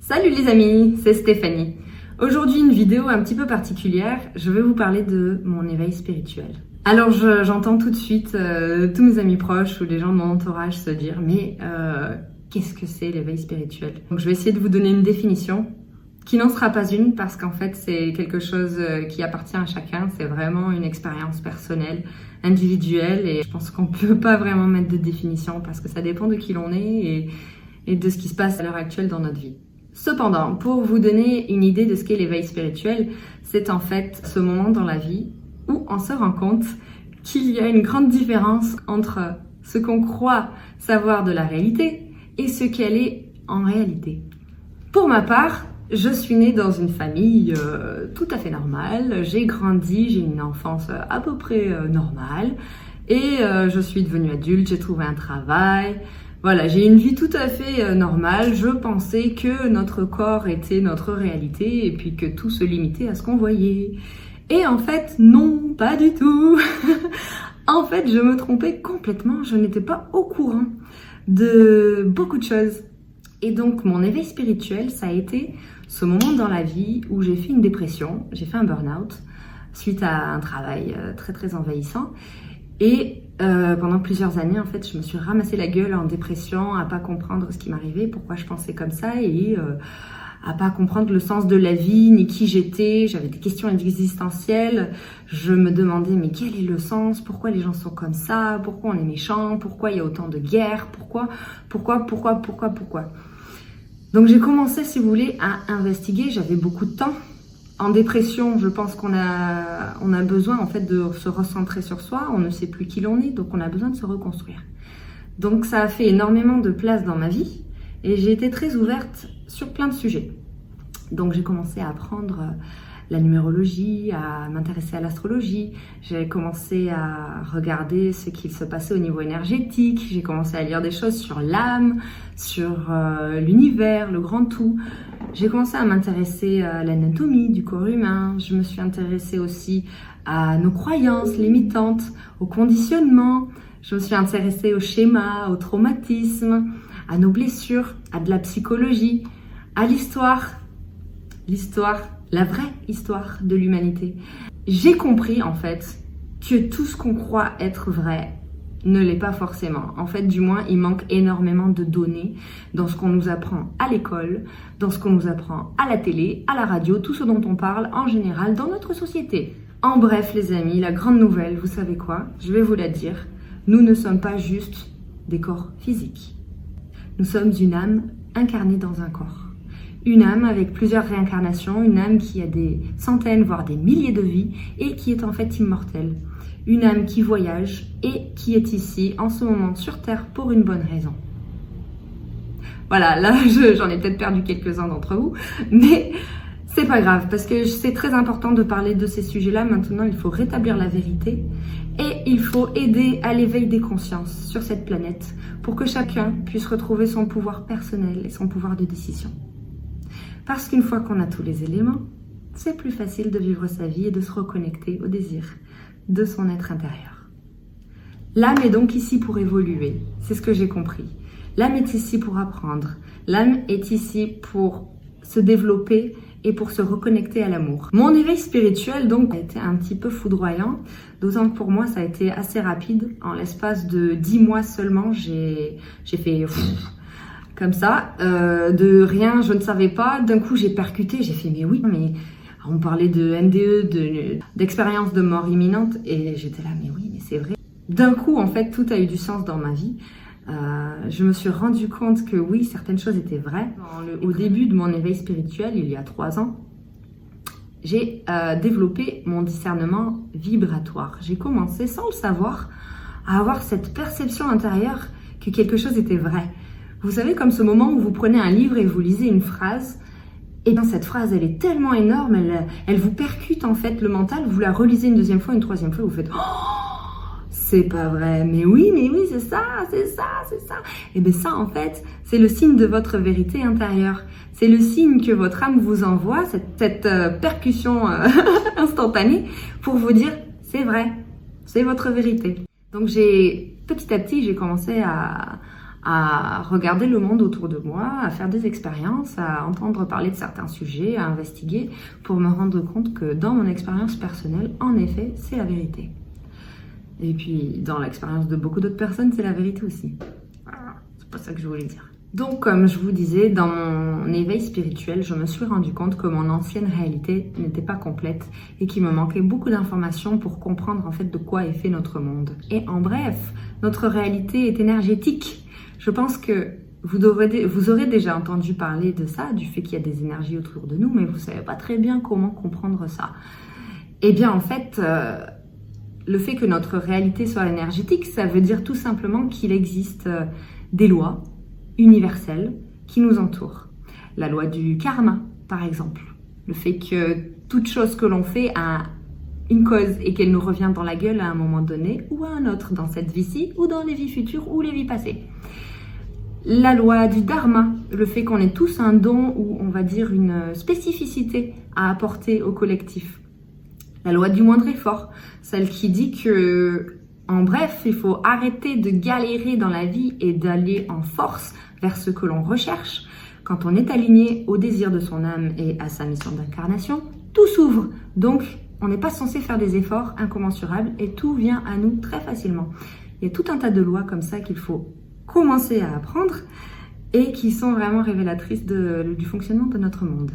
Salut les amis, c'est Stéphanie. Aujourd'hui une vidéo un petit peu particulière, je vais vous parler de mon éveil spirituel. Alors j'entends tout de suite tous mes amis proches ou les gens de mon entourage se dire mais qu'est-ce que c'est l'éveil spirituel? Donc je vais essayer de vous donner une définition qui n'en sera pas une parce qu'en fait c'est quelque chose qui appartient à chacun, c'est vraiment une expérience personnelle, individuelle et je pense qu'on peut pas vraiment mettre de définition parce que ça dépend de qui l'on est et de ce qui se passe à l'heure actuelle dans notre vie. Cependant, pour vous donner une idée de ce qu'est l'éveil spirituel, c'est en fait ce moment dans la vie où on se rend compte qu'il y a une grande différence entre ce qu'on croit savoir de la réalité et ce qu'elle est en réalité. Pour ma part, je suis née dans une famille tout à fait normale, j'ai grandi, j'ai une enfance à peu près normale et je suis devenue adulte, j'ai trouvé un travail. Voilà, j'ai une vie tout à fait normale. Je pensais que notre corps était notre réalité et puis que tout se limitait à ce qu'on voyait. Et en fait, non, pas du tout. En fait, je me trompais complètement. Je n'étais pas au courant de beaucoup de choses. Et donc, mon éveil spirituel, ça a été ce moment dans la vie où j'ai fait une dépression. J'ai fait un burn-out suite à un travail très très envahissant. Et pendant plusieurs années, en fait, je me suis ramassé la gueule en dépression, à pas comprendre ce qui m'arrivait, pourquoi je pensais comme ça et à pas comprendre le sens de la vie, ni qui j'étais. J'avais des questions existentielles. Je me demandais, mais quel est le sens? Pourquoi les gens sont comme ça? Pourquoi on est méchant? Pourquoi il y a autant de guerres? Pourquoi? Donc j'ai commencé, si vous voulez, à investiguer. J'avais beaucoup de temps. En dépression, je pense qu'on a besoin en fait de se recentrer sur soi, on ne sait plus qui l'on est, donc on a besoin de se reconstruire. Donc ça a fait énormément de place dans ma vie et j'ai été très ouverte sur plein de sujets. Donc j'ai commencé à apprendre la numérologie, à m'intéresser à l'astrologie, j'ai commencé à regarder ce qu'il se passait au niveau énergétique, j'ai commencé à lire des choses sur l'âme, sur l'univers, le grand tout. J'ai commencé à m'intéresser à l'anatomie du corps humain, je me suis intéressée aussi à nos croyances limitantes, au conditionnement, je me suis intéressée aux schémas, aux traumatismes, à nos blessures, à de la psychologie, à l'histoire, la vraie histoire de l'humanité. J'ai compris en fait que tout ce qu'on croit être vrai ne l'est pas forcément. En fait, du moins, il manque énormément de données dans ce qu'on nous apprend à l'école, dans ce qu'on nous apprend à la télé, à la radio, tout ce dont on parle en général dans notre société. En bref, les amis, la grande nouvelle, vous savez quoi? Je vais vous la dire. Nous ne sommes pas juste des corps physiques. Nous sommes une âme incarnée dans un corps. Une âme avec plusieurs réincarnations, une âme qui a des centaines, voire des milliers de vies et qui est en fait immortelle. Une âme qui voyage et qui est ici en ce moment sur Terre pour une bonne raison. Voilà, là j'en ai peut-être perdu quelques-uns d'entre vous, mais c'est pas grave parce que c'est très important de parler de ces sujets-là. Maintenant, il faut rétablir la vérité et il faut aider à l'éveil des consciences sur cette planète pour que chacun puisse retrouver son pouvoir personnel et son pouvoir de décision. Parce qu'une fois qu'on a tous les éléments, c'est plus facile de vivre sa vie et de se reconnecter au désir de son être intérieur. L'âme est donc ici pour évoluer, c'est ce que j'ai compris. L'âme est ici pour apprendre, l'âme est ici pour se développer et pour se reconnecter à l'amour. Mon éveil spirituel donc a été un petit peu foudroyant, d'autant que pour moi ça a été assez rapide. En l'espace de 10 mois seulement, j'ai fait comme ça, de rien, je ne savais pas. D'un coup j'ai percuté, j'ai fait mais oui, mais... On parlait de NDE, d'expérience de mort imminente et j'étais là, mais oui, mais c'est vrai. D'un coup, en fait, tout a eu du sens dans ma vie. Je me suis rendu compte que oui, certaines choses étaient vraies. Au début de mon éveil spirituel, il y a 3 ans, j'ai développé mon discernement vibratoire. J'ai commencé, sans le savoir, à avoir cette perception intérieure que quelque chose était vrai. Vous savez, comme ce moment où vous prenez un livre et vous lisez une phrase, et bien cette phrase, elle est tellement énorme, elle vous percute en fait le mental, vous la relisez une deuxième fois, une troisième fois, vous faites « Oh, c'est pas vrai, mais oui, c'est ça. » Et bien ça en fait, c'est le signe de votre vérité intérieure. C'est le signe que votre âme vous envoie, cette percussion instantanée pour vous dire « C'est vrai, c'est votre vérité. » Donc petit à petit, j'ai commencé à à regarder le monde autour de moi, à faire des expériences, à entendre parler de certains sujets, à investiguer pour me rendre compte que dans mon expérience personnelle, en effet, c'est la vérité. Et puis, dans l'expérience de beaucoup d'autres personnes, c'est la vérité aussi. C'est pas ça que je voulais dire. Donc, comme je vous disais, dans mon éveil spirituel, je me suis rendu compte que mon ancienne réalité n'était pas complète et qu'il me manquait beaucoup d'informations pour comprendre en fait de quoi est fait notre monde. Et en bref, notre réalité est énergétique. Je pense que vous aurez déjà entendu parler de ça, du fait qu'il y a des énergies autour de nous, mais vous savez pas très bien comment comprendre ça. Eh bien, en fait, le fait que notre réalité soit énergétique, ça veut dire tout simplement qu'il existe des lois universelle qui nous entoure. La loi du karma, par exemple. Le fait que toute chose que l'on fait a une cause et qu'elle nous revient dans la gueule à un moment donné ou à un autre, dans cette vie-ci ou dans les vies futures ou les vies passées. La loi du dharma, le fait qu'on ait tous un don ou on va dire une spécificité à apporter au collectif. La loi du moindre effort, celle qui dit que, en bref, il faut arrêter de galérer dans la vie et d'aller en force vers ce que l'on recherche. Quand on est aligné au désir de son âme et à sa mission d'incarnation, tout s'ouvre. Donc, on n'est pas censé faire des efforts incommensurables et tout vient à nous très facilement. Il y a tout un tas de lois comme ça qu'il faut commencer à apprendre et qui sont vraiment révélatrices du fonctionnement de notre monde.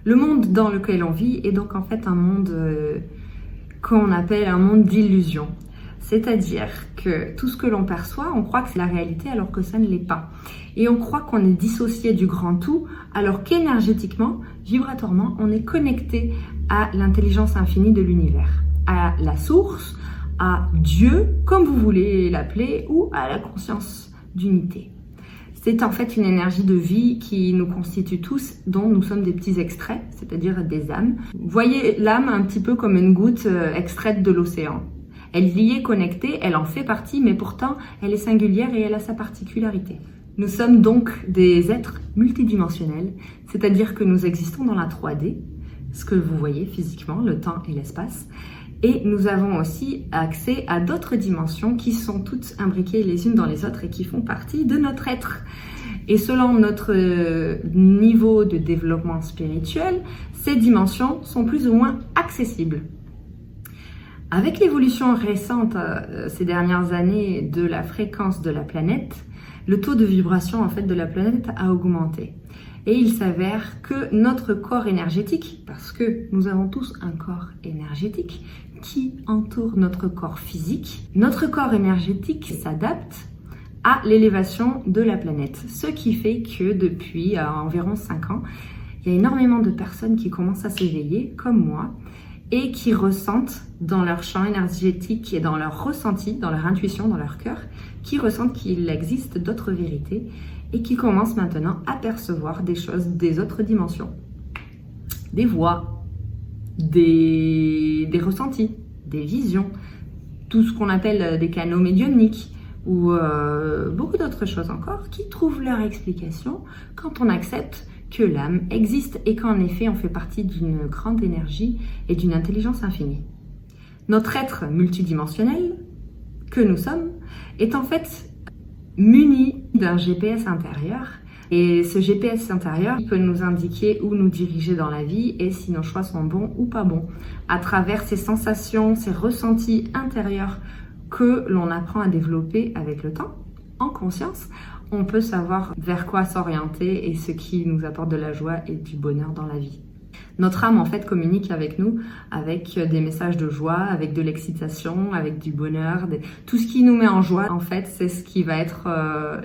Le monde dans lequel on vit est donc en fait un monde qu'on appelle un monde d'illusion. C'est-à-dire que tout ce que l'on perçoit, on croit que c'est la réalité alors que ça ne l'est pas. Et on croit qu'on est dissocié du grand tout alors qu'énergétiquement, vibratoirement, on est connecté à l'intelligence infinie de l'univers, à la source, à Dieu, comme vous voulez l'appeler, ou à la conscience d'unité. C'est en fait une énergie de vie qui nous constitue tous, dont nous sommes des petits extraits, c'est-à-dire des âmes. Voyez l'âme un petit peu comme une goutte extraite de l'océan. Elle y est connectée, elle en fait partie, mais pourtant, elle est singulière et elle a sa particularité. Nous sommes donc des êtres multidimensionnels, c'est-à-dire que nous existons dans la 3D, ce que vous voyez physiquement, le temps et l'espace, et nous avons aussi accès à d'autres dimensions qui sont toutes imbriquées les unes dans les autres et qui font partie de notre être. Et selon notre niveau de développement spirituel, ces dimensions sont plus ou moins accessibles. Avec l'évolution récente ces dernières années de la fréquence de la planète, le taux de vibration en fait de la planète a augmenté. Et il s'avère que notre corps énergétique, parce que nous avons tous un corps énergétique qui entoure notre corps physique, notre corps énergétique s'adapte à l'élévation de la planète. Ce qui fait que depuis environ 5 ans, il y a énormément de personnes qui commencent à s'éveiller, comme moi, et qui ressentent dans leur champ énergétique et dans leur ressenti, dans leur intuition, dans leur cœur, qui ressentent qu'il existe d'autres vérités et qui commencent maintenant à percevoir des choses des autres dimensions. Des voix, des ressentis, des visions, tout ce qu'on appelle des canaux médiumniques ou beaucoup d'autres choses encore qui trouvent leur explication quand on accepte que l'âme existe et qu'en effet on fait partie d'une grande énergie et d'une intelligence infinie. Notre être multidimensionnel que nous sommes est en fait muni d'un GPS intérieur et ce GPS intérieur peut nous indiquer où nous diriger dans la vie et si nos choix sont bons ou pas bons à travers ces sensations, ces ressentis intérieurs que l'on apprend à développer avec le temps en conscience. On peut savoir vers quoi s'orienter et ce qui nous apporte de la joie et du bonheur dans la vie. Notre âme en fait communique avec nous avec des messages de joie, avec de l'excitation, avec du bonheur, tout ce qui nous met en joie en fait c'est ce qui va être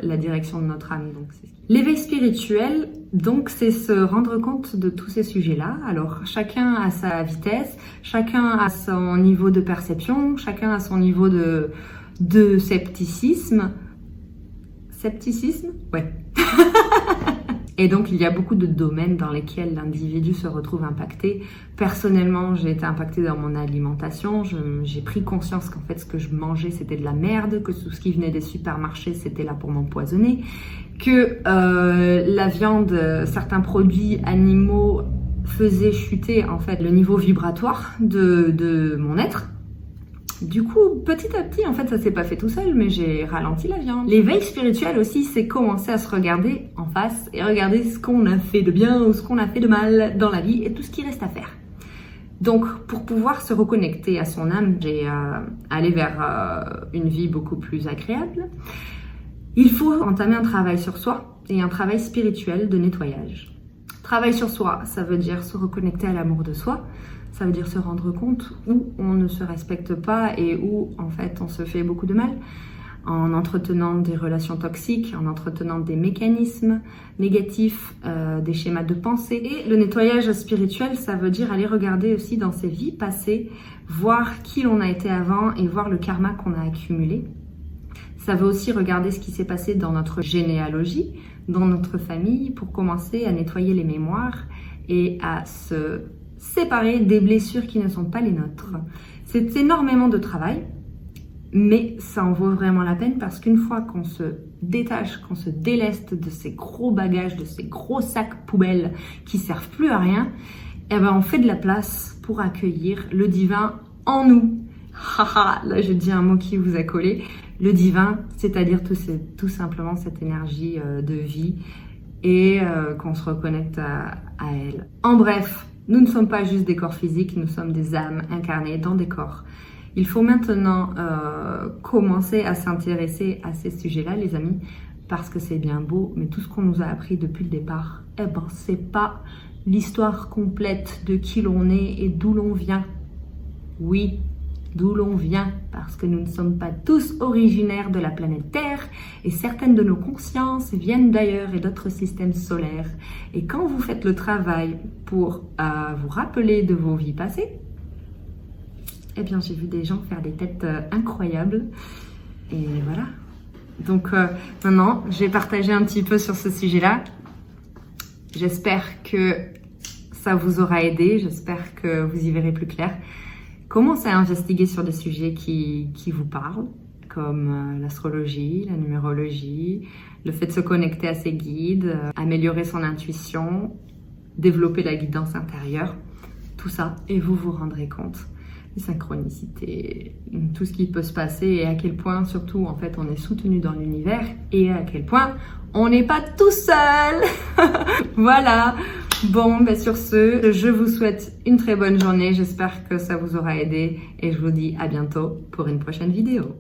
la direction de notre âme. Donc, l'éveil spirituel donc c'est se rendre compte de tous ces sujets-là. Alors chacun a sa vitesse, chacun a son niveau de perception, chacun a son niveau de scepticisme. Scepticisme ? Ouais. Et donc, il y a beaucoup de domaines dans lesquels l'individu se retrouve impacté. Personnellement, j'ai été impactée dans mon alimentation. J'ai pris conscience qu'en fait, ce que je mangeais, c'était de la merde, que tout ce qui venait des supermarchés, c'était là pour m'empoisonner, que la viande, certains produits animaux faisaient chuter en fait le niveau vibratoire de mon être. Du coup, petit à petit, en fait, ça s'est pas fait tout seul, mais j'ai ralenti la viande. L'éveil spirituel aussi, c'est commencer à se regarder en face et regarder ce qu'on a fait de bien ou ce qu'on a fait de mal dans la vie et tout ce qui reste à faire. Donc, pour pouvoir se reconnecter à son âme, j'ai allé vers une vie beaucoup plus agréable. Il faut entamer un travail sur soi et un travail spirituel de nettoyage. Travail sur soi, ça veut dire se reconnecter à l'amour de soi. Ça veut dire se rendre compte où on ne se respecte pas et où, en fait, on se fait beaucoup de mal en entretenant des relations toxiques, en entretenant des mécanismes négatifs, des schémas de pensée. Et le nettoyage spirituel, ça veut dire aller regarder aussi dans ses vies passées, voir qui l'on a été avant et voir le karma qu'on a accumulé. Ça veut aussi regarder ce qui s'est passé dans notre généalogie, dans notre famille, pour commencer à nettoyer les mémoires et à se séparer des blessures qui ne sont pas les nôtres. C'est énormément de travail, mais ça en vaut vraiment la peine parce qu'une fois qu'on se détache, qu'on se déleste de ces gros bagages, de ces gros sacs poubelles qui servent plus à rien, eh ben on fait de la place pour accueillir le divin en nous. Haha, là je dis un mot qui vous a collé. Le divin, c'est-à-dire tout simplement cette énergie de vie et qu'on se reconnecte à elle. En bref, nous ne sommes pas juste des corps physiques, nous sommes des âmes incarnées dans des corps. Il faut maintenant commencer à s'intéresser à ces sujets-là, les amis, parce que c'est bien beau, mais tout ce qu'on nous a appris depuis le départ, eh ben, c'est pas l'histoire complète de qui l'on est et d'où l'on vient. Oui, d'où l'on vient, parce que nous ne sommes pas tous originaires de la planète Terre et certaines de nos consciences viennent d'ailleurs et d'autres systèmes solaires. Et quand vous faites le travail pour vous rappeler de vos vies passées, eh bien j'ai vu des gens faire des têtes incroyables et voilà. Donc maintenant, j'ai partagé un petit peu sur ce sujet-là. J'espère que ça vous aura aidé, j'espère que vous y verrez plus clair. Commencez à investiguer sur des sujets qui vous parlent, comme l'astrologie, la numérologie, le fait de se connecter à ses guides, améliorer son intuition, développer la guidance intérieure, tout ça. Et vous vous rendrez compte des synchronicités, tout ce qui peut se passer et à quel point, surtout, en fait, on est soutenu dans l'univers et à quel point on n'est pas tout seul. Voilà. Bon, ben sur ce, je vous souhaite une très bonne journée. J'espère que ça vous aura aidé et je vous dis à bientôt pour une prochaine vidéo.